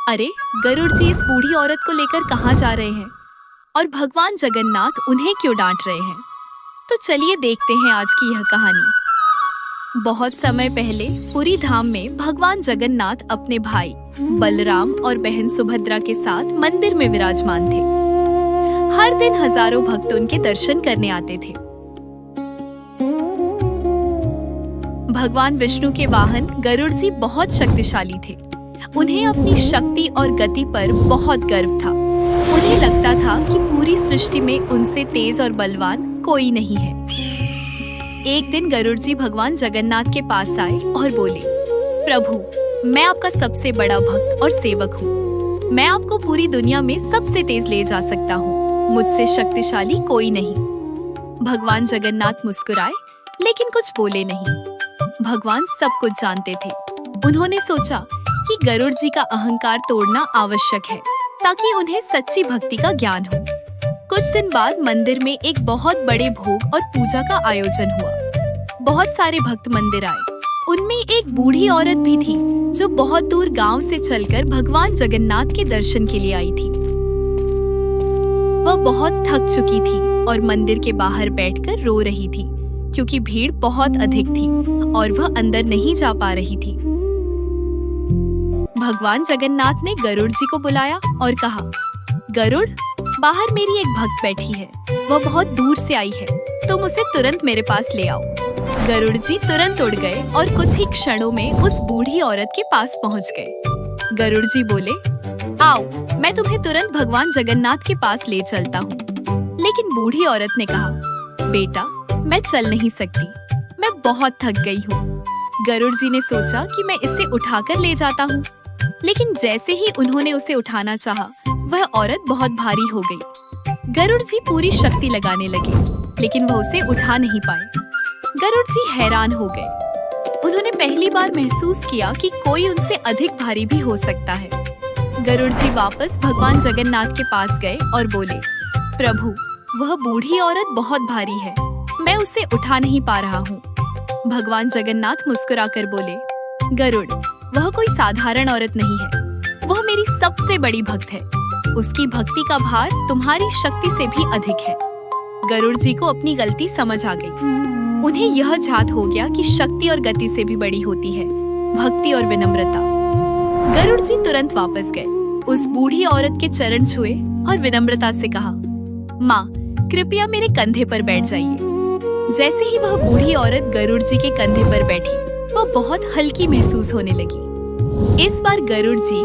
अरे, गरुड़ जी इस बूढ़ी औरत को लेकर कहाँ जा रहे हैं और भगवान जगन्नाथ उन्हें क्यों डांट रहे हैं? तो चलिए देखते हैं आज की यह कहानी। बहुत समय पहले पुरी धाम में भगवान जगन्नाथ अपने भाई बलराम और बहन सुभद्रा के साथ मंदिर में विराजमान थे। हर दिन हजारों भक्त उनके दर्शन करने आते थे। भगवान विष्णु के वाहन गरुड़ जी बहुत शक्तिशाली थे। उन्हें अपनी शक्ति और गति पर बहुत गर्व था। उन्हें लगता था कि पूरी सृष्टि में उनसे तेज और बलवान कोई नहीं है। एक दिन गरुड़ जी भगवान जगन्नाथ के पास आए और बोले, प्रभु, मैं आपका सबसे बड़ा भक्त और सेवक हूँ। मैं आपको पूरी दुनिया में सबसे तेज ले जा सकता हूँ। मुझसे शक्तिशाली कोई नहीं। भगवान जगन्नाथ मुस्कुराए, लेकिन कुछ बोले नहीं। भगवान सब कुछ जानते थे। उन्होंने सोचा कि गरुड़ जी का अहंकार तोड़ना आवश्यक है, ताकि उन्हें सच्ची भक्ति का ज्ञान हो। कुछ दिन बाद मंदिर में एक बहुत बड़े भोग और पूजा का आयोजन हुआ। बहुत सारे भक्त मंदिर आए। उनमें एक बूढ़ी औरत भी थी, जो बहुत दूर गांव से चलकर भगवान जगन्नाथ के दर्शन के लिए आई थी। वह बहुत थक चुकी थी और मंदिर के बाहर बैठकर रो रही थी, क्योंकि भीड़ बहुत अधिक थी और वह अंदर नहीं जा पा रही थी। भगवान जगन्नाथ ने गरुड़ जी को बुलाया और कहा, गरुड़, बाहर मेरी एक भक्त बैठी है। वह बहुत दूर से आई है। तुम उसे तुरंत मेरे पास ले आओ। गरुड़ जी तुरंत उड़ गए और कुछ ही क्षणों में उस बूढ़ी औरत के पास पहुंच गए। गरुड़ जी बोले, आओ, मैं तुम्हें तुरंत भगवान जगन्नाथ के पास ले चलता हूँ। लेकिन बूढ़ी औरत ने कहा, बेटा, मैं चल नहीं सकती। मैं बहुत थक गई हूँ। गरुड़ जी ने सोचा कि मैं इसे उठाकर ले जाता हूँ। लेकिन जैसे ही उन्होंने उसे उठाना चाहा, वह औरत बहुत भारी हो गई। गरुड़ जी पूरी शक्ति लगाने लगे, लेकिन वह उसे उठा नहीं पाए। गरुड़ जी हैरान हो गए। उन्होंने पहली बार महसूस किया कि कोई उनसे अधिक भारी भी हो सकता है। गरुड़ जी वापस भगवान जगन्नाथ के पास गए और बोले, प्रभु, वह बूढ़ी औरत बहुत भारी है। मैं उसे उठा नहीं पा रहा हूँ। भगवान जगन्नाथ मुस्कुराकर बोले, गरुड़, वह कोई साधारण औरत नहीं है। वह मेरी सबसे बड़ी भक्त है। उसकी भक्ति का भार तुम्हारी शक्ति से भी अधिक है। गरुड़ जी को अपनी गलती समझ आ गई। उन्हें यह झात हो गया कि शक्ति और गति से भी बड़ी होती है भक्ति और विनम्रता। गरुड़ जी तुरंत वापस गए, उस बूढ़ी औरत के चरण छुए और विनम्रता से कहा, माँ, कृपया मेरे कंधे पर बैठ जाइए। जैसे ही वह बूढ़ी औरत गरुड़ जी के कंधे पर बैठी, वह बहुत हल्की महसूस होने लगी। इस बार गरुड़ जी